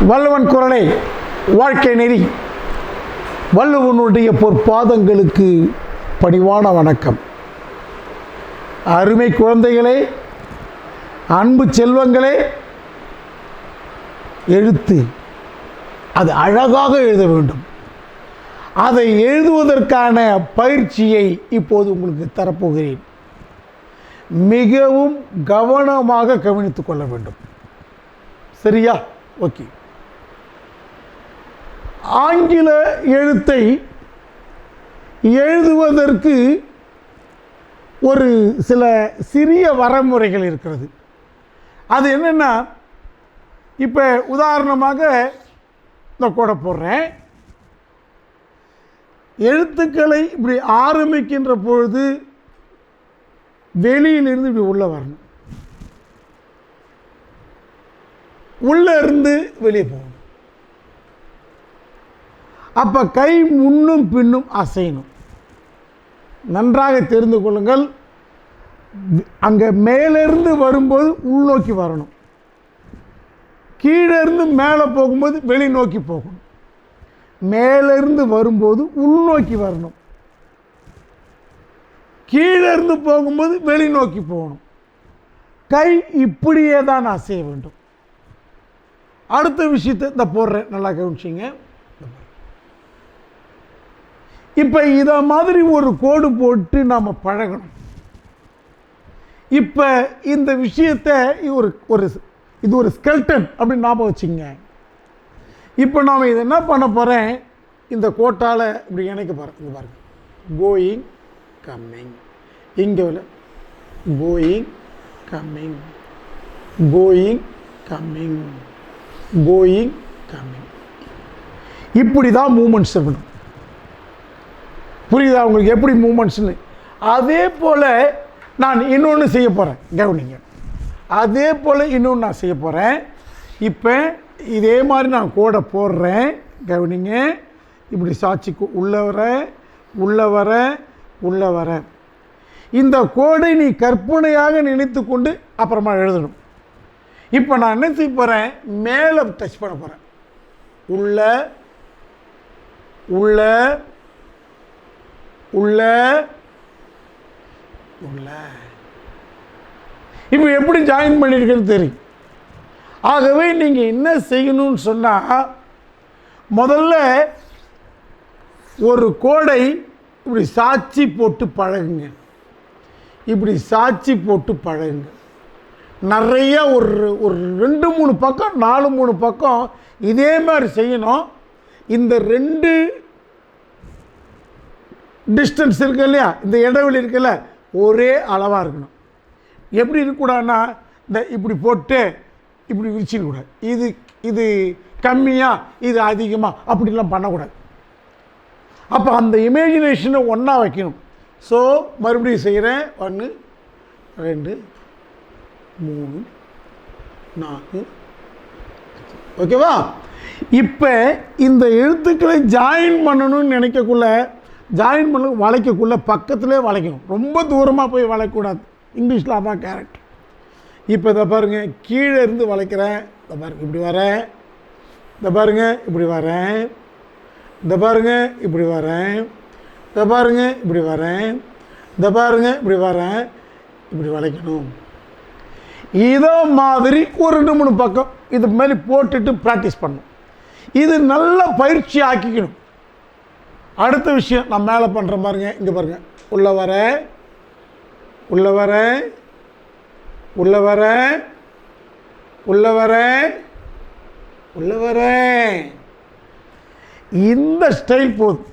வள்ளுவன் குரலை வாழ்க்கை நெறி வள்ளுவனுடைய பொற்பாதங்களுக்கு பணிவான வணக்கம். அருமை குழந்தைகளே, அன்பு செல்வங்களே, எழுத்து அது அழகாக எழுத வேண்டும். அதை எழுதுவதற்கான பயிற்சியை இப்போது உங்களுக்கு தரப்போகிறேன். மிகவும் கவனமாக கவனித்துக் கொள்ள வேண்டும். சரியா? ஓகே. ஆங்கில எழுத்தை எழுதுவதற்கு ஒரு சில சிறிய வரமுறைகள் இருக்கிறது. அது என்னென்னா, இப்போ உதாரணமாக இந்த கூட போடுறேன். எழுத்துக்களை இப்படி ஆரம்பிக்கின்ற பொழுது வெளியிலிருந்து இப்படி உள்ளே வரணும், உள்ளே இருந்து வெளியே போகணும். அப்போ கை முன்னும் பின்னும் அசையணும். நன்றாக தெரிந்து கொள்ளுங்கள். அங்கே மேலிருந்து வரும்போது உள்நோக்கி வரணும், கீழே இருந்து மேலே போகும்போது வெளிநோக்கி போகணும். மேலிருந்து வரும்போது உள்நோக்கி வரணும், கீழே இருந்து போகும்போது வெளிநோக்கி போகணும். கை இப்படியே தான் அசைய வேண்டும். அடுத்த விஷயத்தை இந்த போடுறேன், நல்லா கவனிச்சிங்க. இப்போ இதை மாதிரி ஒரு கோடு போட்டு நாம் பழகணும். இப்போ இந்த விஷயத்தை இது ஒரு ஸ்கெல்டன் அப்படின்னு ஞாபகம் வச்சுங்க. இப்போ நாம் இதை என்ன பண்ண போகிறேன், இந்த கோட்டால் இப்படி இணைக்க போகிறேன். இங்கே பாருங்க, கோயிங் கம்மிங், இங்கே going coming, going coming, going coming. இப்படி தான் மூமெண்ட்ஸ் இருக்கணும். புரியுதா உங்களுக்கு எப்படி மூமெண்ட்ஸ்னு? அதே போல் நான் இன்னொன்று செய்ய போகிறேன், கவனிங்க. அதே போல் இன்னொன்று நான் செய்ய போகிறேன். இப்போ இதே மாதிரி நான் கோடை போடுறேன், கவனிங்க. இப்படி சாட்சிக்கு உள்ளே வர உள்ளே வர உள்ளே வர. இந்த கோடை நீ கற்பனையாக நினைத்து கொண்டு அப்புறமா எழுதணும். இப்போ நான் என்ன செய்ய போகிறேன், மேலே டச் பண்ண போகிறேன். உள்ள உள்ள உள்ள உள்ள. இப்போ எப்படி ஜாயின் பண்ணியிருக்குன்னு தெரியும். ஆகவே நீங்கள் என்ன செய்யணும்னு சொன்னால், முதல்ல ஒரு கோடை இப்படி சாட்சி போட்டு பழகுங்க. இப்படி சாட்சி போட்டு பழகுங்க. நிறைய ஒரு 2-3 பக்கம் 4-3 பக்கம் இதே மாதிரி செய்யணும். இந்த 2 டிஸ்டன்ஸ் இருக்கு இல்லையா, இந்த இடைவெளி இருக்குல்ல, ஒரே அளவாக இருக்கணும். எப்படி இருக்கக்கூடாதுன்னா, இந்த இப்படி போட்டு இப்படி விரிச்சிடக்கூடாது. இது கம்மியாக இது அதிகமாக அப்படிலாம் பண்ணக்கூடாது. அப்போ அந்த இமேஜினேஷனை ஒன்றா வைக்கணும். ஸோ மறுபடியும் செய்கிறேன். 1 2 3 4. ஓகேவா? இப்போ இந்த எழுத்துக்களை ஜாயின் பண்ணணும்னு நினைக்கக்குள்ள, ஜாயின் பண்ண வளைக்கக்குள்ள பக்கத்துலேயே வளைக்கணும். ரொம்ப தூரமாக போய் வளைக்கக்கூடாது. இங்கிலீஷில் அதான் கேரக்டர். இப்போ இதை பாருங்கள், கீழே இருந்து வளைக்கிறேன். இதை பாருங்கள், இப்படி வரேன். இதை பாருங்கள், இப்படி வரேன். இதை பாருங்கள், இப்படி வரேன். இதை பாருங்கள், இப்படி வரேன். இதை பாருங்கள், இப்படி வரேன். இப்படி வளைக்கணும். இதோ மாதிரி ஒரு 2-3 பக்கம் இது மாதிரி போட்டுட்டு ப்ராக்டிஸ் பண்ணணும். இது நல்ல பயிற்சி ஆக்கிக்கணும். அடுத்த விஷயம் நான் மேலே பண்ணுற பாருங்க. இங்கே பாருங்கள், உள்ள வர உள்ள வர உள்ள வர உள்ள வர உள்ள வர. இந்த ஸ்டைல் போதும்.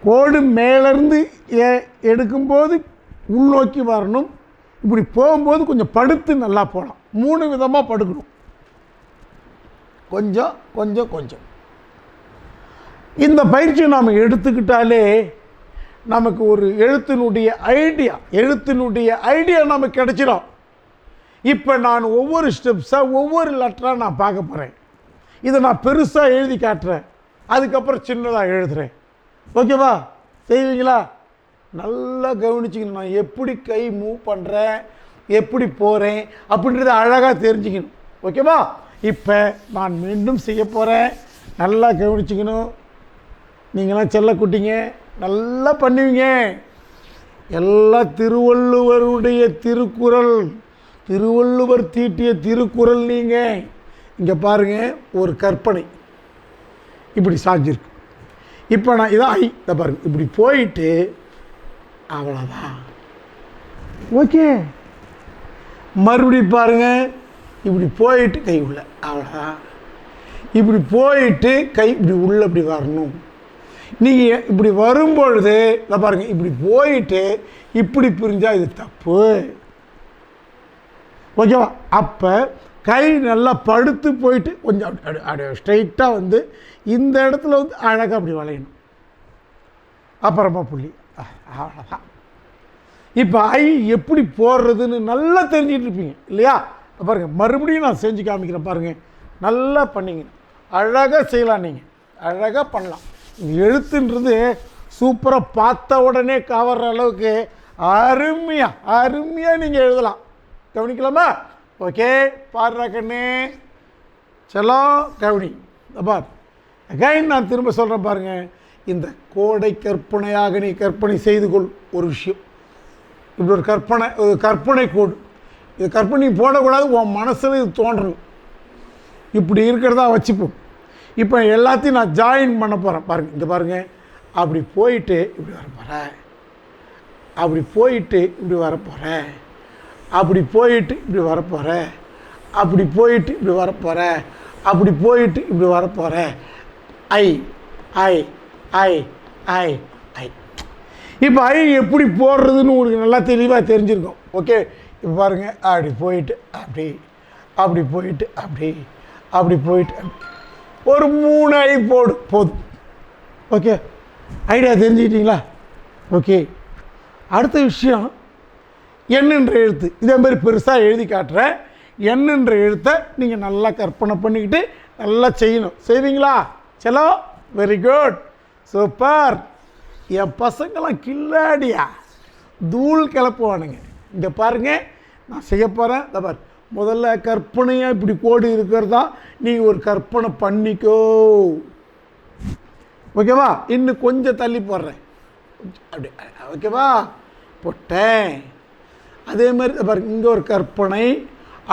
கோடு மேலேருந்து எடுக்கும்போது உள்நோக்கி வரணும். இப்படி போகும்போது கொஞ்சம் படுத்து நல்லா போகலாம். 3 விதமாக படுக்கணும். கொஞ்சம் கொஞ்சம் கொஞ்சம். இந்த பயிற்சியை நாம் எடுத்துக்கிட்டாலே நமக்கு ஒரு எழுத்தினுடைய ஐடியா நமக்கு கிடைச்சிடும். இப்போ நான் ஒவ்வொரு ஸ்டெப்ஸாக ஒவ்வொரு லெட்டராக நான் பார்க்க போகிறேன். இதை நான் பெருசாக எழுதி காட்டுறேன், அதுக்கப்புறம் சின்னதாக எழுதுகிறேன். ஓகேவா? செய்வீங்களா? நல்லா கவனிச்சிக்கணும். நான் எப்படி கை மூவ் பண்ணுறேன், எப்படி போகிறேன் அப்படின்றத அழகாக தெரிஞ்சுக்கணும். ஓகேவா? இப்போ நான் மீண்டும் செய்ய போகிறேன். நல்லா கவனிச்சிக்கணும். நீங்களாம் செல்லக்குட்டிங்க, நல்லா பண்ணுவீங்க. எல்லாம் திருவள்ளுவருடைய திருக்குறள், திருவள்ளுவர் தீட்டிய திருக்குறள். நீங்கள் இங்கே பாருங்கள், ஒரு கற்பனை இப்படி சாஞ்சிருக்கு. இப்போ நான் இதான் இதை பாருங்கள், இப்படி போயிட்டு அவ்வளோதான். ஓகே, மறுபடியும் பாருங்கள், இப்படி போயிட்டு கை உள்ள, அவ்வளோதான். இப்படி போயிட்டு கை இப்படி உள்ள இப்படி வரணும். நீங்கள் இப்படி வரும்பொழுது இதை பாருங்கள், இப்படி போயிட்டு இப்படி பிரிஞ்சால் இது தப்பு. ஓகேவா? அப்போ கை நல்லா படுத்து போயிட்டு கொஞ்சம் அப்படி ஸ்ட்ரைட்டாக வந்து இந்த இடத்துல வந்து அழகாக அப்படி வளையணும். அப்புறமா புள்ளி, அவ்வளோதான். இப்போ எப்படி போடுறதுன்னு நல்லா தெரிஞ்சிட்டு இருப்பீங்க இல்லையா? பாருங்கள், மறுபடியும் நான் செஞ்சு காமிக்கிறேன். பாருங்கள், நல்லா பண்ணிங்க, அழகாக செய்யலாம். நீங்கள் அழகாக பண்ணலாம். எழுத்துன்றது சூப்பராக பார்த்த உடனே கவர்ற அளவுக்கு அருமையாக நீங்கள் எழுதலாம். கவனிக்கலாமா? ஓகே, பாடுறா கண்ணு, செல்லோ கவனி. பார், அகைன் நான் திரும்ப சொல்கிறேன் பாருங்கள். இந்த கோடை கற்பனையாக நீ கற்பனை செய்து கொள். ஒரு விஷயம், இப்படி ஒரு கற்பனை கோடு. இது கற்பனை போடக்கூடாது, உன் மனசில் இது தோன்றணும். இப்படி இருக்கிறதா வச்சுப்போம். இப்போ எல்லாத்தையும் நான் ஜாயின் பண்ண போகிறேன். பாருங்கள், இங்கே பாருங்கள், அப்படி போயிட்டு இப்படி வரப்போகிறேன், அப்படி போயிட்டு இப்படி வரப்போகிறேன், அப்படி போயிட்டு இப்படி வரப்போகிறேன், அப்படி போயிட்டு இப்படி வரப்போகிறேன், அப்படி போயிட்டு இப்படி வரப்போகிறேன். ஐ ஐ ஐ ஐ ஐ. இப்போ எப்படி போடுறதுன்னு உங்களுக்கு நல்லா தெளிவாக தெரிஞ்சிருக்கும். ஓகே, இப்போ பாருங்கள், அப்படி போயிட்டு அப்படி, அப்படி போயிட்டு அப்படி, அப்படி போயிட்டு ஒரு 3 போதும். Okay, idea தெரிஞ்சுக்கிட்டீங்களா? ஓகே, அடுத்த விஷயம் எண்ணுன்ற எழுத்து. இதே மாதிரி பெருசாக எழுதி காட்டுறேன். எண்ணுன்ற எழுத்தை நீங்கள் நல்லா கற்பனை பண்ணிக்கிட்டு நல்லா செய்யணும். செய்வீங்களா? செலோ, வெரி குட், சூப்பர். என் பசங்களாம் கில்லாடியா தூள் கிளப்புவானுங்க. இங்கே பாருங்கள், நான் செய்ய போகிறேன். இந்த பார், முதல்ல கற்பனையாக இப்படி கோடு இருக்கிறதா நீங்கள் ஒரு கற்பனை பண்ணிக்கோ. ஓகேவா? இன்னும் கொஞ்சம் தள்ளி போடுறேன், அப்படி. ஓகேவா? போட்டேன். அதே மாதிரி பாருங்கள், இங்கே ஒரு கற்பனை.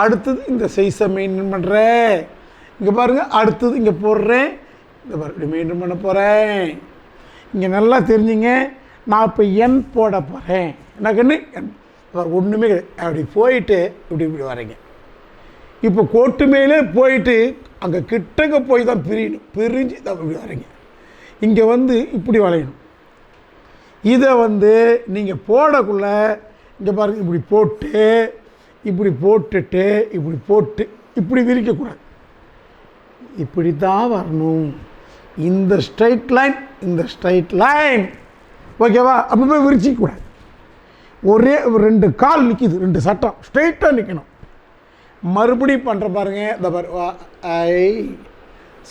அடுத்தது இந்த சைஸை மெயின்டைன் பண்ணுறேன். இங்கே பாருங்கள், அடுத்தது இங்கே போடுறேன். இந்த பாரு, மெயின்டைன் பண்ண போகிறேன். இங்கே நல்லா தெரிஞ்சுங்க, நான் இப்போ எண் போட போகிறேன். என்ன கண்ணு? எண் ஒன்றுமே கிடையாது. அப்படி போயிட்டு இப்படி வரீங்க. இப்போ கோட்டு மேலே போயிட்டு அங்கே கிட்டக்க போய் தான் பிரியணும். பிரிஞ்சு தான் இப்படி வரீங்க. இங்கே வந்து இப்படி வளையணும். இதை வந்து நீங்கள் போடக்குள்ள இங்கே பாருங்கள், இப்படி போட்டு இப்படி போட்டுட்டு இப்படி போட்டு இப்படி விரிக்கக்கூடாது. இப்படி தான் வரணும். இந்த ஸ்ட்ரைட் லைன், இந்த ஸ்ட்ரைட் லைன். ஓகேவா? அப்போ போய் விரிச்சிக்கூடாது. ஒரே 2 கால் நிற்கிது, 2 சட்டம் ஸ்ட்ரைட்டாக நிற்கணும். மறுபடியும் பண்ணுற பாருங்கள். இந்த பாரு, ஐ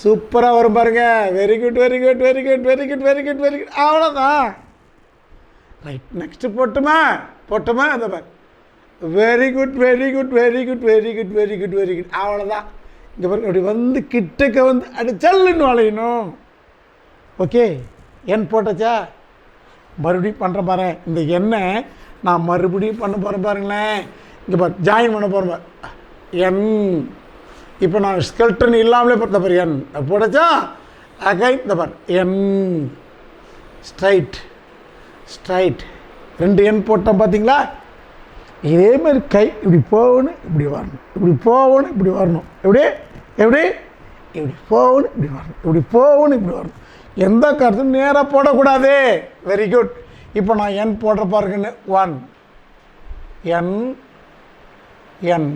சூப்பராக வரும் பாருங்கள். Very good, very good, very good, very good, very good, very good. அவ்வளோதான். ரைட், நெக்ஸ்ட்டு போட்டுமா? இந்த பாரு, very good, very good, very good, very good, very good, very good. அவ்வளோதான். இங்கே பாருங்க, அப்படி வந்து கிட்டக்க வந்து அப்படி சல்லுன்னு வளையணும். ஓகே, எண் போட்டாச்சா? மறுபடியும் பண்ணுற பாரு. இந்த எண்ணெய் நான் மறுபடியும் பண்ண போகிறேன் பாருங்களேன். இங்கே பாரு, ஜாயின் பண்ண போகிறேன் என். இப்போ நான் ஸ்கெல்டன் இல்லாமலே பார்த்த பாரு, என் போட்டாச்சா? அகைன் இந்த பாரு, என் ஸ்ட்ரைட் ஸ்ட்ரைட் 2 எண் போட்டோம் பார்த்தீங்களா? இதே மாதிரி கை இப்படி போகணும், இப்படி வரணும், இப்படி போகணும், இப்படி வரணும். எப்படி எப்படி இப்படி போகணும், இப்படி வரணும், இப்படி போகணும், இப்படி வரணும். எந்த கருத்தும் நேராக போடக்கூடாது. Very good. இப்போ நான் என் போடுற பாருங்கன்னு 1 என் என்.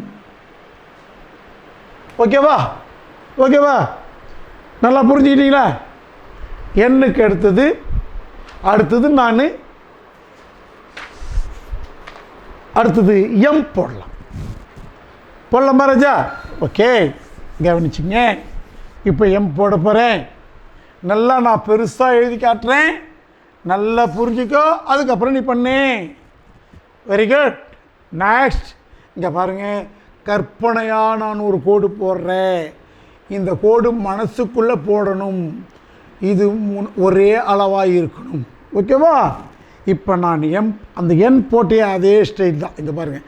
ஓகேவா? ஓகேவா? நல்லா புரிஞ்சுக்கிட்டீங்களா? எண்ணுக்கு அடுத்தது நான் அடுத்தது எம் போடலாம். மகாராஜா? ஓகே, கவனிச்சிங்க. இப்போ எம் போட போகிறேன். நல்லா நான் பெருசாக எழுதி காட்டுறேன், நல்லா புரிஞ்சுக்கோ. அதுக்கப்புறம் நீ பண்ணு. Very good. நெக்ஸ்ட் இங்கே பாருங்கள், கற்பனையாக நான் ஒரு கோடு போடுறேன். இந்த கோடு மனசுக்குள்ளே போடணும். இது ஒரே அளவாக இருக்கணும். ஓகேவா? இப்போ நான் அந்த எண் போட்டே அதே ஸ்ட்ரைட் தான். இங்கே பாருங்கள்,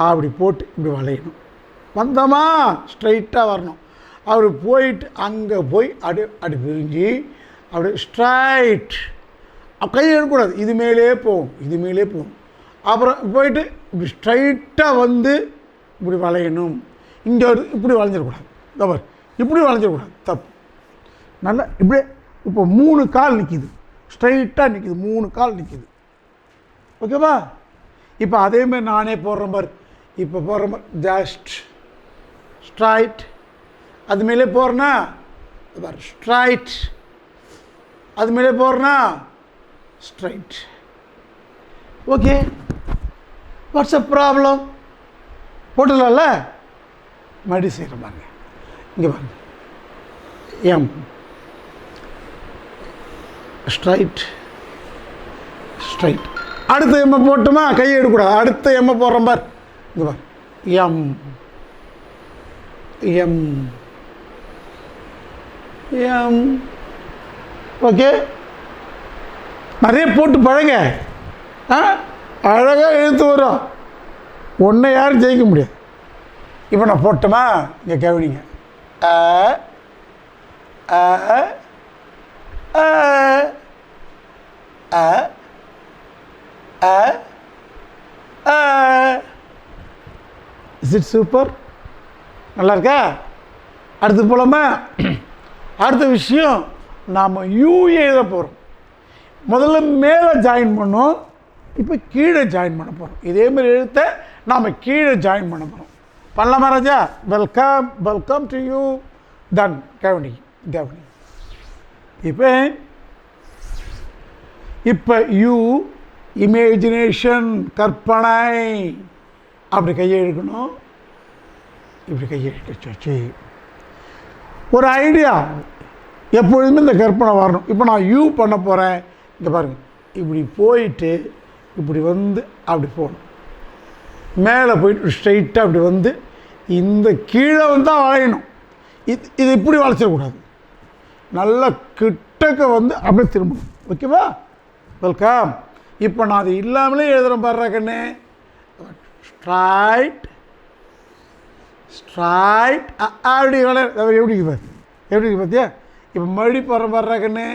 அப்படி போட்டு இப்படி வளையணும். வந்தோமா ஸ்ட்ரைட்டாக வரணும். அவர் போயிட்டு அங்கே போய் அப்படி பிரிஞ்சு அப்படி ஸ்ட்ரைட் கையை எடுக்கக்கூடாது. இது மேலே போகும், இது மேலே போகும். அப்புறம் போயிட்டு இப்படி ஸ்ட்ரைட்டாக வந்து இப்படி வளையணும். இங்கே இப்படி வளைஞ்சிடக்கூடாது. தவறு, இப்படி வளைஞ்சிடக்கூடாது, தப்பு. நல்லா இப்படியே இப்போ 3 கால் நிற்கிது, ஸ்ட்ரைட்டாக நிற்கிது, 3 கால் நிற்கிது. ஓகேவா? இப்போ அதேமாதிரி நானே போடுற மாதிரி, இப்போ போடுற மாதிரி ஜஸ்ட் ஸ்ட்ரைட். அது மேலே போடுறேன்னா ஸ்ட்ரைட், அது மேலே போடுறேன்னா straight. Okay, what's a problem? போட்டுடலாம்ல? மறுபடியும் செய்கிற பாருங்க. இங்கே பாருங்க, எம் ஸ்ட்ரைட் ஸ்ட்ரைட். அடுத்த எம்மை போட்டோமா கையை எடுக்கக்கூடாது. அடுத்த எம்மை போடுற பார். இங்கே பார், எம் எம் எம். ஓகே, நிறைய போட்டு பழங்க. அழகாக எழுத்து வரும். ஒன்றை யாரும் ஜெயிக்க முடியாது. இப்போ நான் போட்டோமா, இங்கே கவனிங்க. Is it super? நல்லா இருக்கா? அடுத்து போலாமா? அடுத்த விஷயம், நாம் யூ எழுத போகிறோம். முதல்ல மேலே ஜாயின் பண்ணோம், இப்போ கீழே ஜாயின் பண்ண போகிறோம். இதேமாதிரி எழுத்தை நாம் கீழே ஜாயின் பண்ண போகிறோம். பண்ணலாமா ராஜா? Welcome, welcome to you. Done. கவனி கவனி. இப்போ யூ இமேஜினேஷன், கற்பனை. அப்படி கையை எடுக்கணும், இப்படி கையை எடுக்க. ஒரு ஐடியா எப்பொழுதுமே இந்த கற்பனை வரணும். இப்போ நான் யூ பண்ண போகிறேன். இங்கே பாருங்கள், இப்படி போயிட்டு இப்படி வந்து அப்படி போகணும். மேலே போயிட்டு ஸ்ட்ரைட்டாக அப்படி வந்து இந்த கீழே வந்தால் வளையணும். இது இப்படி வளைச்சிடக்கூடாது. நல்லா கிட்டக்க வந்து அப்படியே திரும்பணும். ஓகேவா? வெல்கம். இப்போ நான் அது இல்லாமலே எழுதுகிறேன் பாடுற கண்ணு. ஸ்ட்ரைட் ஸ்ட்ரைட் அப்படி வளைய. எப்படி பாரு, எப்படி பார்த்தியா? இப்போ மறுபடி போடுற பாடுற கண்ணு.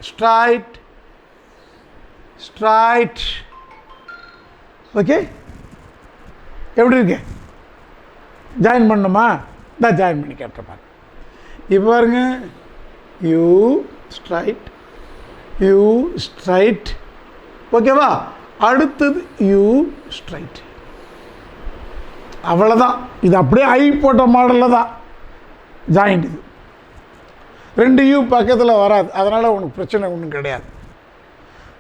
Straight straight. ஓகே, எப்படி இருக்கு? ஜாயின் பண்ணணுமா? தான் ஜாயின் பண்ணி கேட்டுருப்பாங்க. இப்போ பாருங்க, யூ ஸ்ட்ரைட் யூ ஸ்ட்ரைட். ஓகேவா? அடுத்தது யூ ஸ்ட்ரைட். அவ்வளோதான். இது அப்படியே ஐ போட்ட மாடலில் தான் ஜாயிண்ட். இது 2 யூ பக்கத்தில் வராது, அதனால் உனக்கு பிரச்சனை ஒன்றும் கிடையாது.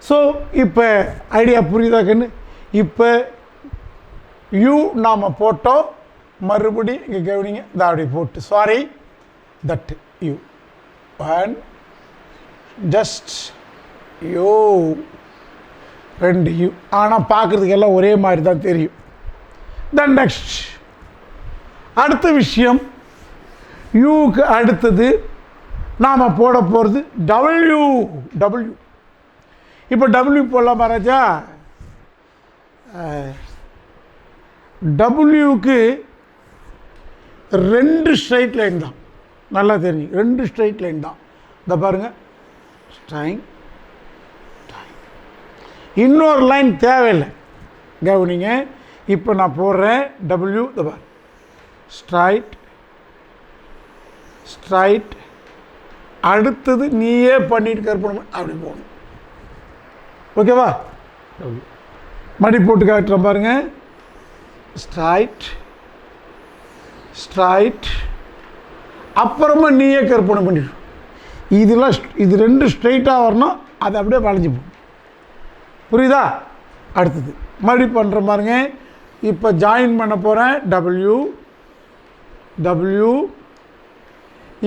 ஸோ இப்போ ஐடியா புரியுதா கண்ணு? இப்போ யூ நாம் போட்டோம், மறுபடி இங்கே கவனிங்க. இந்த அப்படி போட்டு, sorry, that you and just you. 2 you. ஆனால் பார்க்குறதுக்கு எல்லாம் ஒரே மாதிரி தான் தெரியும். தென் நெக்ஸ்ட் அடுத்த விஷயம், யூக்கு அடுத்தது நாம் போட போகிறது டபிள்யூ. டபிள்யூ. இப்போ டபிள்யூ போடலாமா ராஜா? டபிள்யூக்கு 2 ஸ்ட்ரைட் லைன் தான். நல்லா தெரிஞ்சு, 2 ஸ்ட்ரைட் லைன் தான். இந்த பாருங்கள், ஸ்ட்ரைங். இன்னொரு லைன் தேவையில்லை, கவனிங்க. இப்போ நான் போடுறேன் டபிள்யூ. இந்த பாரு, ஸ்ட்ரைட் ஸ்ட்ரைட். அடுத்தது நீயே பண்ணிட்டு கற்பனை அப்படி போகணும். ஓகேவா? மடி போட்டு காட்டுறேன் பாருங்க. Straight straight. அப்புறமா நீயே கற்பனை பண்ணிடு. இதெல்லாம் இது 2 ஸ்ட்ரைட்டாக வரணும், அது அப்படியே வளைஞ்சு போகும். புரியுதா? அடுத்தது மடி பண்ணுற பாருங்க. இப்போ ஜாயின் பண்ண போகிறேன். W W.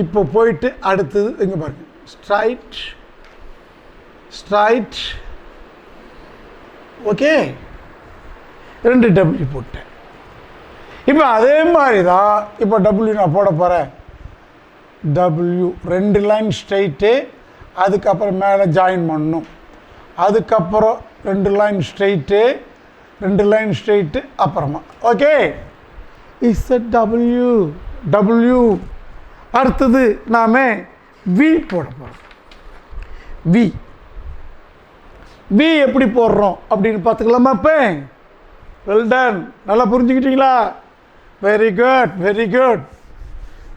இப்போ போயிட்டு அடுத்தது இங்கே பாருங்கள், ஸ்ட்ரைட் ஸ்ட்ரைட். ஓகே, 2 டபிள்யூ போட்டேன். இப்போ அதே மாதிரி தான் இப்போ டபிள்யூ நான் போட போகிறேன். டபிள்யூ 2 லைன் ஸ்ட்ரைட்டு, அதுக்கப்புறம் மேலே ஜாயின் பண்ணணும். அதுக்கப்புறம் 2 லைன் ஸ்ட்ரைட்டு, 2 லைன் ஸ்ட்ரைட்டு அப்புறமா. Okay, is W W. அடுத்தது நாம் வி போட போகிறோம். வி வி எப்படி போடுறோம் அப்படின்னு பார்த்துக்கலாமா? இப்போ வெல் டன், நல்லா புரிஞ்சுக்கிட்டீங்களா? Very good, very good.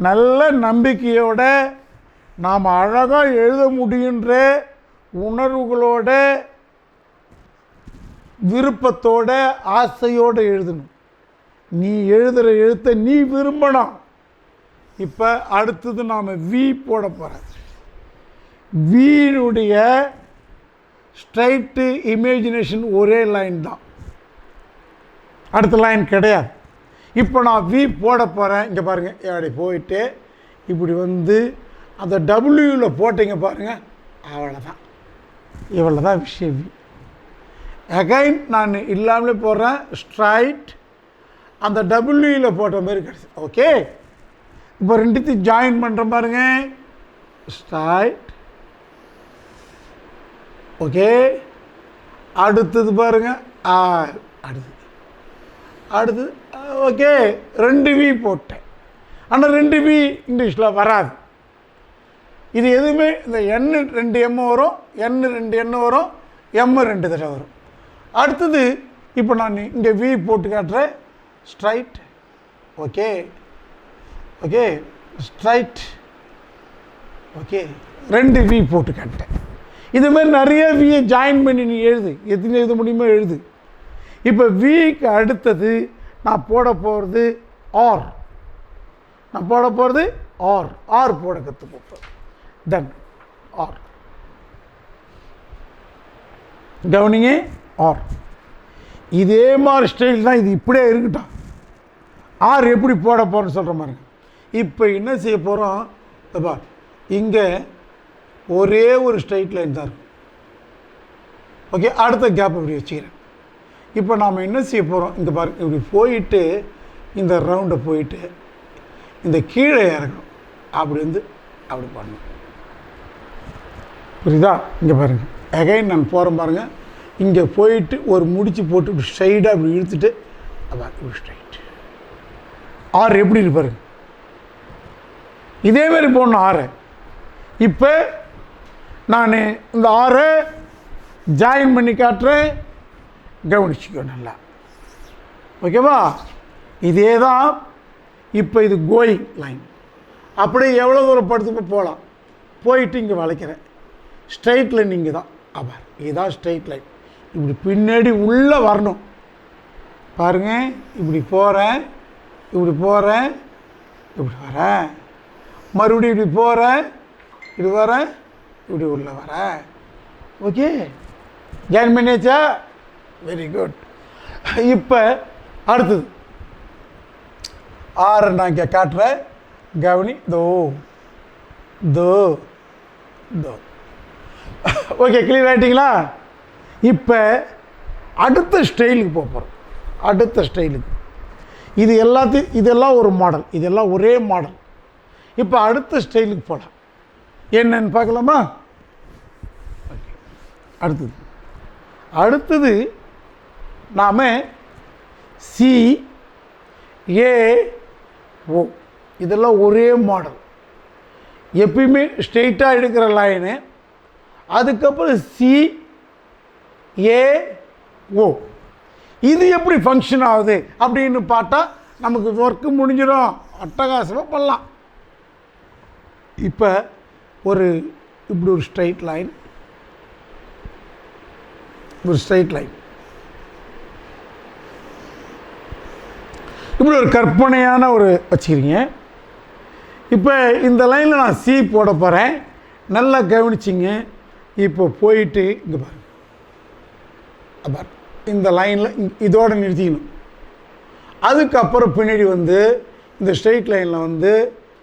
நல்ல நம்பிக்கையோட நாம் அழகாக எழுத முடியுன்ற உணர்வுகளோட, விருப்பத்தோட, ஆசையோடு எழுதணும். நீ எழுதுகிற எழுத்தை நீ விரும்பணும். இப்போ அடுத்தது நாம் வி போட போகிறோம். வீனுடைய ஸ்ட்ரைட்டு இமேஜினேஷன் ஒரே லைன் தான், அடுத்த லைன் கிடையாது. இப்போ நான் வி போட போகிறேன். இங்கே பாருங்கள், இப்படி போயிட்டு இப்படி வந்து அந்த டபிள்யூவில் போட்டிங்க பாருங்கள், அவ்வளோதான். இவ்வளோ தான் விஷயம். வி அகைன் நான் இல்லாமலே போடுறேன். ஸ்ட்ரைட் அந்த டபிள்யூவில் போட்ட மாதிரி கிடச்சி. ஓகே, இப்போ ரெண்டுத்தையும் ஜாயின் பண்ணுற பாருங்க. ஸ்ட்ரைட். ஓகே, அடுத்தது பாருங்கள். அடுத்தது ஓகே, 2 வி போட்டேன். ஆனால் 2 வி இங்கிலீஷில் வராது. இது எதுவுமே இந்த என் 2 எம் வரும், என் 2 என் வரும், எம் 2 தடவை வரும். அடுத்தது இப்போ நான் இங்கே வி போட்டு காட்டுறேன். Straight. Okay okay, straight. Okay, 2 V போட்டு காட்டுறேன். இதுமாதிரி நிறைய வியை ஜாயின் பண்ணி நீ எழுது, எத்தனை எழுத முடியுமோ எழுது. இப்போ விக்கு அடுத்தது நான் போட போகிறது ஆர். நான் போட போகிறது ஆர். ஆர் போட கற்றுப்போம். தென் ஆர் கவனிங்க. ஆர் இதே மாதிரி ஸ்டைல் தான், இது இப்படியே இருக்கட்டும். ஆர் எப்படி போட போகிறோன்னு சொல்கிற மாதிரி. இப்போ என்ன செய்ய போகிறோம்? அப்பா இங்கே ஒரே ஒரு ஸ்ட்ரைட் லைன் தான் இருக்கும். ஓகே, அடுத்த கேப் இப்படி வச்சுக்கிறேன். இப்போ நாம் என்ன செய்ய போகிறோம்? இங்கே பாருங்கள், இப்படி போயிட்டு இந்த ரவுண்டை போயிட்டு இந்த கீழே இறங்கணும். அப்படி வந்து அப்படி பண்ணணும். புரியுதா? இங்கே பாருங்கள், அகைன் நான் போகிறேன் பாருங்கள். இங்கே போயிட்டு ஒரு முடிச்சு போட்டு இப்படி ஸ்ட்ரைடாக இப்படி இழுத்துட்டு அதான் இப்படி ஸ்ட்ரைட். ஆறு எப்படி இருப்பாரு? இதேமாரி போடணும் ஆறு. இப்போ நான் இந்த ஆறை ஜாயின் பண்ணி காட்டுறேன், கவனிச்சிக்கோ நல்லா. ஓகேவா? இதே தான். இப்போ இது கோயிங் லைன். அப்படியே எவ்வளோ தூரம் படுத்து போகலாம். போயிட்டு இங்கே வளைக்கிறேன். ஸ்ட்ரைட் லைன் இங்கே தான். அப்பார், இதுதான் ஸ்ட்ரைட் லைன். இப்படி பின்னாடி உள்ளே வரணும் பாருங்க. இப்படி போகிறேன், இப்படி போகிறேன், இப்படி வரேன், மறுபடியும் இப்படி போகிறேன், இப்படி வரேன், இப்படி உள்ளே வரேன். ஓகே, ஜாயின் பண்ணியாச்சா? Very good. இப்போ அடுத்தது ஆறு நான் இங்கே காட்டுறேன், கவனி. தோ தோ தோ. ஓகே, கிளியர் ஆகிட்டிங்களா? இப்போ அடுத்த ஸ்டைலுக்கு போகிறோம். அடுத்த ஸ்டைலுக்கு இது எல்லாத்தையும், இதெல்லாம் ஒரு மாடல், இதெல்லாம் ஒரே மாடல். இப்போ அடுத்த ஸ்டைலுக்கு போகலாம். என்னன்னு பார்க்கலாமா? அடுத்தது அடுத்தது நாம் சி ஏ ஓ, இதெல்லாம் ஒரே மாடல். எப்பயுமே ஸ்ட்ரெயிட்டாக எடுக்கிற லைனு. அதுக்கப்புறம் சி ஏ ஓ. இது எப்படி ஃபங்க்ஷன் ஆகுது அப்படின்னு பார்த்தா நமக்கு ஒர்க்கு முடிஞ்சிடும், அட்டகாசமாக பண்ணலாம். இப்போ ஒரு இப்படி ஒரு ஸ்ட்ரைட் லைன், ஒரு ஸ்ட்ரைட் லைன், இப்படி ஒரு கற்பனையான ஒரு வச்சுக்கிறீங்க. இப்போ இந்த லைனில் நான் சி போட போகிறேன். நல்லா கவனிச்சிங்க. இப்போ போயிட்டு இங்கே பாருங்க, அப்போ இந்த லைனில் இதோடு நிறுத்திக்கணும். அதுக்கப்புறம் பின்னாடி வந்து இந்த ஸ்ட்ரெயிட் லைனில் வந்து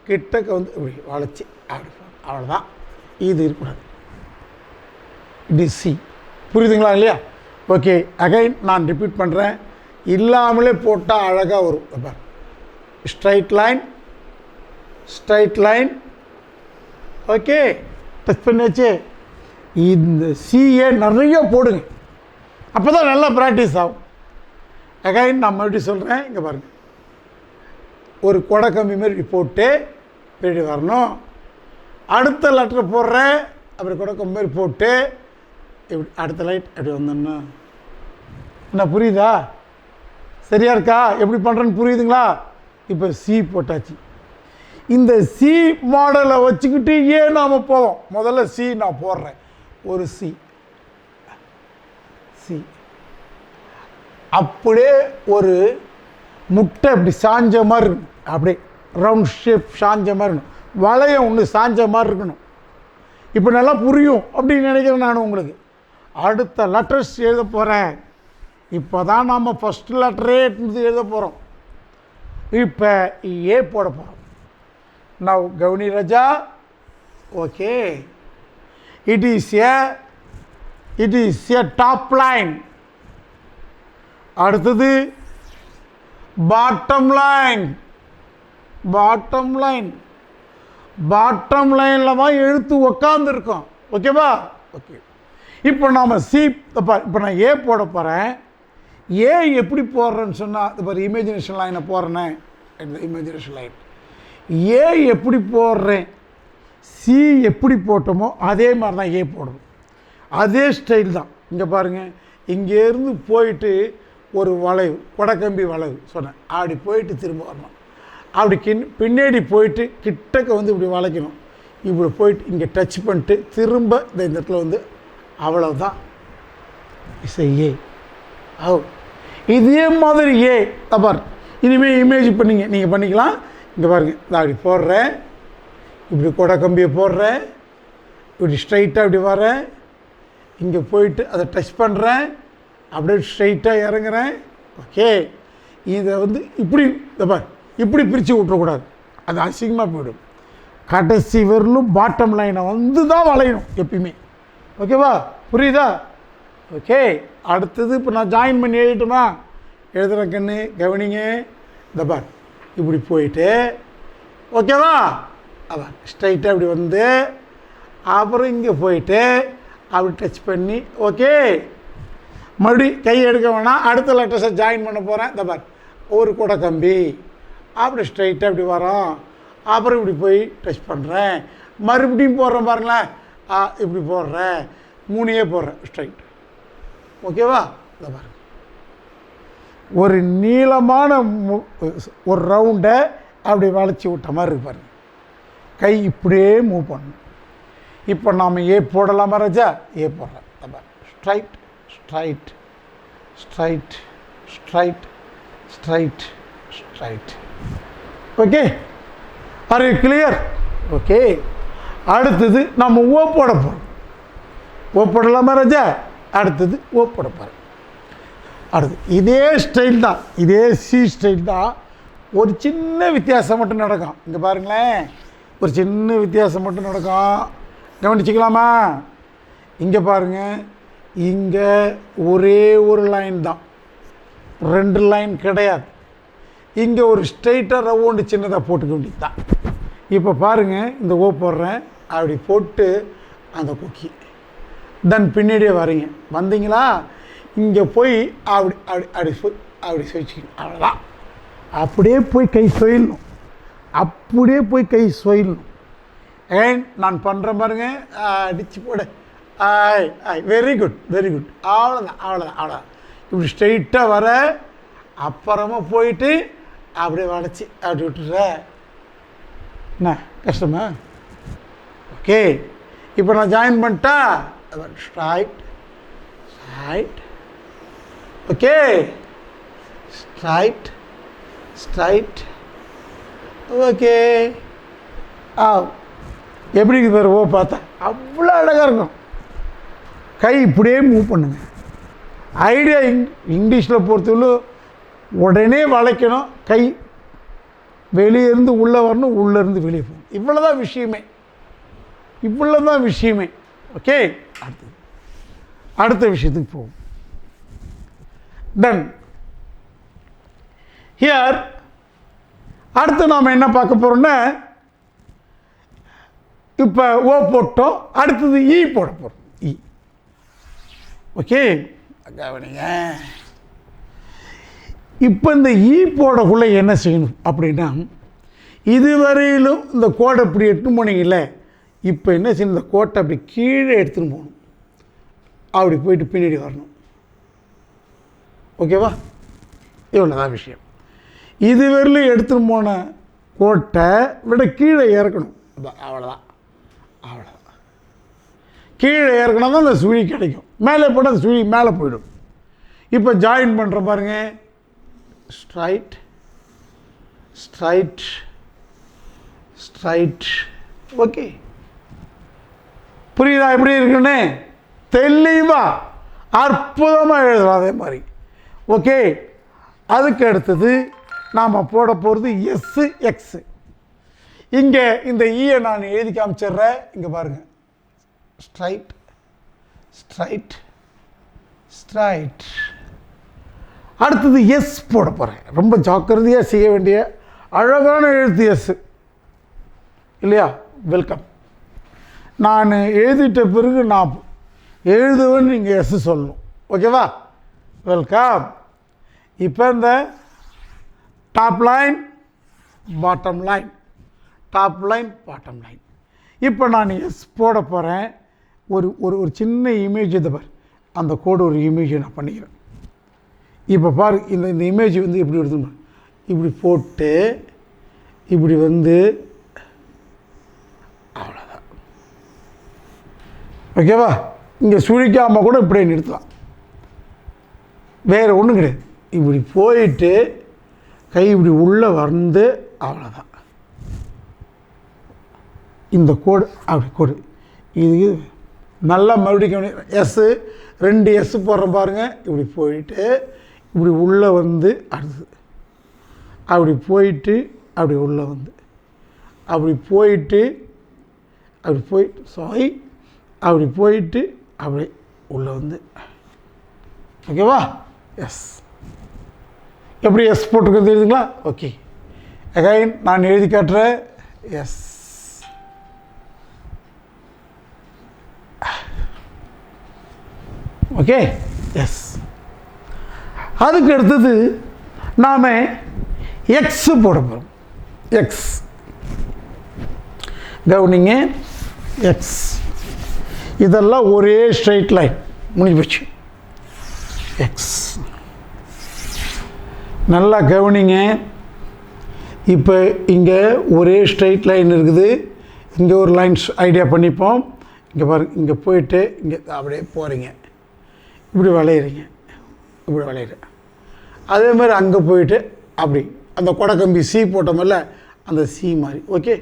கிட்டக்க வந்து இப்படி வளைச்சி அப்படி, அவ்வளோதான். இது இருக்கக்கூடாது. இது சி. புரியுதுங்களா இல்லையா? ஓகே, அகைன் நான் ரிப்பீட் பண்ணுறேன். இல்லாமலே போட்டால் அழகாக வரும். பார், ஸ்ட்ரைட் லைன். ஓகே, டச் பண்ணியாச்சு. இந்த சிஏ நிறைய போடுங்க, அப்போ தான் நல்லா ப்ராக்டிஸ் ஆகும். அகைன் நான் மறுபடியும் சொல்கிறேன், இங்கே பாருங்கள். ஒரு கொடை கம்பி மாதிரி போட்டு இப்படி வரணும். அடுத்த லெட்டர் போடுறேன், அப்படி கொடை கம்பி மாதிரி போட்டு இப்படி அடுத்த லைட் அப்படி வந்துடணும். என்ன புரியுதா? சரியா இருக்கா? எப்படி பண்ணுறேன்னு புரியுதுங்களா? இப்போ சி போட்டாச்சு. இந்த சி மாடலை வச்சுக்கிட்டு ஏன் நாம் போவோம். முதல்ல சி நான் போடுறேன். ஒரு சி அப்படியே ஒரு முட்டை இப்படி சாஞ்ச மாதிரி இருக்கணும். அப்படியே ரவுண்ட் ஷேப் சாஞ்ச மாதிரி இருக்கணும். வளையம் ஒன்று சாஞ்ச மாதிரி இருக்கணும். இப்போ நல்லா புரியும் அப்படின்னு நினைக்கிறேன் நான் உங்களுக்கு. அடுத்த லெட்டர்ஸ் எழுத போகிறேன். இப்போ தான் நாம் ஃபஸ்ட்டு லெட்டரே எழுத போகிறோம். இப்போ ஏ போட போகிறோம். நவ் கவுனி ராஜா. Okay, it is a top line. அடுத்தது பாட்டம் லைனில் தான் எழுத்து உக்காந்துருக்கோம். ஓகேவா? ஓகே, இப்போ நாம் இப்போ நான் ஏ போட போகிறேன். ஏ எப்படி போடுறேன்னு சொன்னால், இப்போ இமேஜினேஷன் லைனை போடுறேன். இமேஜினேஷன் லைன் ஏ எப்படி போடுறேன், சி எப்படி போட்டோமோ அதே மாதிரி தான் ஏ போடணும். அதே ஸ்டைல் தான். இங்கே பாருங்கள், இங்கேருந்து போயிட்டு ஒரு வளைவு, கொடைக்கம்பி வளைவு சொன்னேன். அப்படி போயிட்டு திரும்ப வரணும். அப்படி பின்னாடி போயிட்டு கிட்டக்க வந்து இப்படி வளைக்கணும். இப்படி போயிட்டு இங்கே டச் பண்ணிட்டு திரும்ப இந்த இடத்துல வந்து அவ்வளோதான். ஏ இதே மாதிரி ஏ தப்பார். இனிமேல் இமேஜ் நீங்கள் பண்ணிக்கலாம். இங்கே பாருங்கள், நான் அப்படி போடுறேன், இப்படி கொடை கம்பியை போடுறேன், இப்படி ஸ்ட்ரைட்டாக இப்படி வரேன், இங்கே போயிட்டு அதை டச் பண்ணுறேன், அப்படியே ஸ்ட்ரைட்டாக இறங்குறேன். ஓகே, இதை வந்து இப்படி இப்படி பிரித்து விட்டுறக்கூடாது, அது அசிங்கமாக போயிடும். கடைசி வரலும் பாட்டம் லைனை வந்து தான் வளையணும் எப்பயுமே. ஓகேவா? புரியுதா? ஓகே, அடுத்தது இப்போ நான் ஜாயின் பண்ணி எழுதிட்டோமா? எழுதுகிறேன் கண்ணு, கவனிங்க. இந்த பார், இப்படி போயிட்டு ஓகேவா? அதான் ஸ்ட்ரைட்டாக இப்படி வந்து அப்புறம் இங்கே போயிட்டு அப்படி டச் பண்ணி ஓகே. மறுபடி கை எடுக்க வேணாம், அடுத்த லெட்டர்ஸை ஜாயின் பண்ண போகிறேன். இந்த பார், ஒரு கொடை கம்பி அப்படி ஸ்ட்ரைட்டாக இப்படி வரோம். அப்புறம் இப்படி போய் டச் பண்ணுறேன், மறுபடியும் போடுறேன் பாருங்களேன். இப்படி போடுறேன், 3 போடுறேன் ஸ்ட்ரைட். ஓகேவா? இந்த பாருங்க, ஒரு நீளமான ஒரு ரவுண்டை அப்படி வளைச்சி விட்ட மாதிரி இருக்கு பாருங்க. கை இப்படியே மூவ் பண்ணணும். இப்போ நாம் ஏ போடலாமா ராஜா? ஏ போடுறேன். Straight straight straight straight straight straight. Okay, are you clear? Okay, அடுத்தது நம்ம ஓ போட போகிறோம். ஓ போடலாமா ராஜா? அடுத்தது ஓ போட போகிறேன். அடுத்து இதே ஸ்டைல் தான், இதே சி ஸ்டைல் தான். ஒரு சின்ன வித்தியாசம் மட்டும் நடக்கும். இங்கே பாருங்களேன், ஒரு சின்ன வித்தியாசம் மட்டும் நடக்கும். கவனிச்சிக்கலாமா? இங்கே பாருங்கள், இங்கே ஒரே ஒரு லைன் தான், 2 லைன் கிடையாது. இங்கே ஒரு ஸ்ட்ரைட்டாக ரவுண்டு சின்னதாக போட்டுக்க வேண்டியது தான். இப்போ பாருங்கள், இந்த ஓ போடுறேன், அப்படி போட்டு அந்த கொக்கி தென் பின்னாடியே வரீங்க. வந்தீங்களா? இங்கே போய் அப்படி அப்படி அப்படி அப்படி சொய்ச்சிக்கணும். அவ்வளோதான். அப்படியே போய் கை சொயிடணும், அப்படியே போய் கை சொயிடணும். ஏன் நான் பண்ணுறேன் பாருங்க, அடிச்சு போட. Very good very good. அவ்வளோதான் அவ்வளோதான் அவ்வளோதான். இப்படி ஸ்ட்ரெயிட்டாக வர, அப்புறமா போயிட்டு அப்படியே வளைச்சி அப்படி விட்டுற. என்ன கஷ்டமா? ஓகே, இப்போ நான் ஜாயின் பண்ணிட்டா. Straight straight. Okay, straight straight. Okay, எப்படி இருக்குது பாரு. ஓ பார்த்தா அவ்வளோ அழகாக இருக்கும். கை இப்படியே மூவ் பண்ணுங்க. ஐடியா இங்கிலீஷில் பொறுத்தவரை உடனே வளைக்கணும், கை வெளியே இருந்து உள்ளே வரணும், உள்ளேருந்து வெளியே போகணும். இவ்வளோதான் விஷயமே, இவ்வளோதான் விஷயமே. ஓகே, அடுத்த விஷயத்துக்கு போவோம். Then here அடுத்து நாம் என்ன பார்க்க போகிறோம்னா, இப்போ ஓ போட்டோம், அடுத்தது ஈ போட போகிறோம். ஈ. ஓகே, கவனிங்க. இப்போ இந்த ஈ போடக்குள்ளே என்ன செய்யணும் அப்படின்னா, இதுவரையிலும் இந்த கோடை இப்படி எட்டு போனீங்கல்ல, இப்போ என்ன செய்யணும், இந்த கோட்டை அப்படி கீழே எடுத்துன்னு போகணும். அப்படி போயிட்டு பின்னாடி வரணும். ஓகேவா? இவ்வளோதான் விஷயம். இதுவரையிலும் எடுத்துன்னு போன கோட்டை விட கீழே இறக்கணும். அவ்வளோதான், அவ்வளோதான். கீழே இறக்கணும் தான் அந்த சுழி கிடைக்கும். மேலே போட்டால் அந்த சுழி மேலே போயிடும். இப்போ ஜாயின் பண்ணுற பாருங்க. Straight straight straight. ஓகே, புரியுதா எப்படி இருக்குன்னு? தெளிவாக அற்புதமாக எழுதலாம் அதே மாதிரி. ஓகே, அதுக்கு அடுத்தது நாம் போட போகிறது எஸ்ஸு எக்ஸு. இங்கே இந்த ஈயை நான் எழுதி காமிச்சிட்றேன். இங்கே பாருங்கள். Straight straight straight. அடுத்தது எஸ் போட போகிறேன். ரொம்ப ஜாக்கிரதையாக செய்ய வேண்டிய அழகான எழுத்து எஸ் இல்லையா? வெல்கம். நான் எழுதிட்ட பிறகு நான் எழுதுவேன்னு நீங்கள் எஸ் சொல்லணும். ஓகேவா? வெல்கம். இப்போ இந்த top line bottom line, top line bottom line. இப்போ நான் எஸ் போட போகிறேன். ஒரு ஒரு ஒரு சின்ன இமேஜ் இதை பாரு, அந்த கோடு ஒரு இமேஜை நான் பண்ணிக்கிறேன். இப்போ பாரு, இந்த இந்த இமேஜ் வந்து எப்படி எடுத்துக்கணும், இப்படி போட்டு இப்படி வந்து அவ்வளோதான். ஓகேவா? இங்கே சுழிக்காமல் கூட இப்படியே நிறுத்தலாம். வேறு ஒன்றும் கிடையாது. இப்படி போயிட்டு கை இப்படி உள்ளே வந்து அவ்வளோதான். இந்த கோடு அப்படி கோடு இது நல்லா மறுபடியும் எஸ்ஸு 2 எஸ் போடுறோம் பாருங்கள். இப்படி போயிட்டு இப்படி உள்ளே வந்து அடுத்தது அப்படி போயிட்டு அப்படி உள்ளே வந்து அப்படி போயிட்டு அப்படி போயிட்டு சாரி அப்படி போயிட்டு அப்படி உள்ளே வந்து. ஓகேவா? எஸ். எப்படி எஸ் போட்டுக்கிறது எழுதுங்களா? ஓகே, அகைன் நான் எழுதி காட்டுறேன். எஸ். Okay, S. அதுக்கு அடுத்தது நாம் எக்ஸு போட போகிறோம். எக்ஸ். கவனிங்க. எக்ஸ். இதெல்லாம் ஒரே ஸ்ட்ரைட் லைன் முடிஞ்சு போச்சு. எக்ஸ். நல்லா கவனிங்க. இப்போ இங்கே ஒரே ஸ்ட்ரைட் லைன் இருக்குது. இங்கே ஒரு லைன்ஸ் ஐடியா பண்ணிப்போம். இங்கே பாருங்க, இங்கே போயிட்டு இங்கே அப்படியே போகிறீங்க, இப்படி வளையிறீங்க, இப்படி வளையிற. அதே மாதிரி அங்கே போயிட்டு அப்படி அந்த கொடைக்கம்பி சி போட்டோமில்ல, அந்த சி மாதிரி. ஓகே,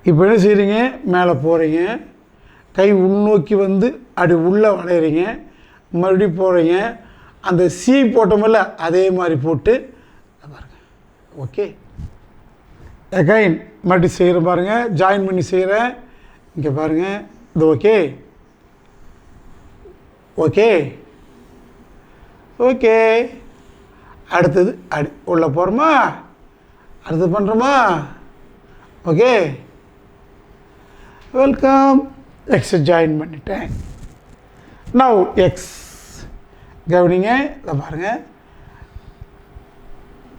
இப்போ என்ன செய்கிறீங்க, மேலே போகிறீங்க, கை உள்நோக்கி வந்து அப்படி உள்ளே வளையிறீங்க, மறுபடியும் போகிறீங்க, அந்த சி போட்டோமில்ல அதே மாதிரி போட்டு பாருங்கள். ஓகே, அகைன் மறுபடியும் செய்கிறேன் பாருங்கள், ஜாயின் பண்ணி செய்கிறேன். இங்கே பாருங்கள், இது ஓகே. Okay okay. அடுத்தது உள்ளே போகிறோமா, அடுத்தது பண்ணுறோமா. Okay, welcome. எக்ஸ் ஜாயின் பண்ணிட்டேன். Now x. கவனிங்க, இதை பாருங்கள்,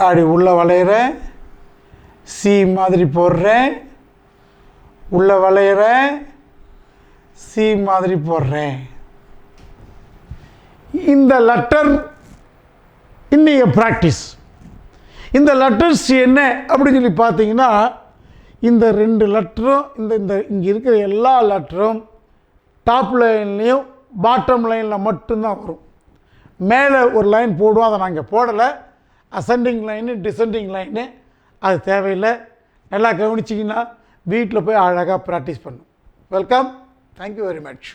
அப்படி உள்ளே வளையிறேன், சி மாதிரி போடுறேன், உள்ளே வளையிறேன், சி மாதிரி போடுறேன். இந்த லெட்டர் இன்னைய ப்ராக்டிஸ். இந்த லெட்டர்ஸ் என்ன அப்படின்னு சொல்லி பார்த்தீங்கன்னா, இந்த 2 லெட்டரும் இந்த இந்த இங்கே இருக்கிற எல்லா லெட்டரும் டாப் லைன்லேயும் பாட்டம் லைனில் மட்டும்தான் வரும். மேலே ஒரு லைன் போடுவோம், அதை நான் இங்கே போடலை. அசெண்டிங் லைனு டிசெண்டிங் லைனு அது தேவையில்லை. நல்லா கவனிச்சிங்கன்னா வீட்டில் போய் அழகாக ப்ராக்டிஸ் பண்ணும். வெல்கம். Thank you very much.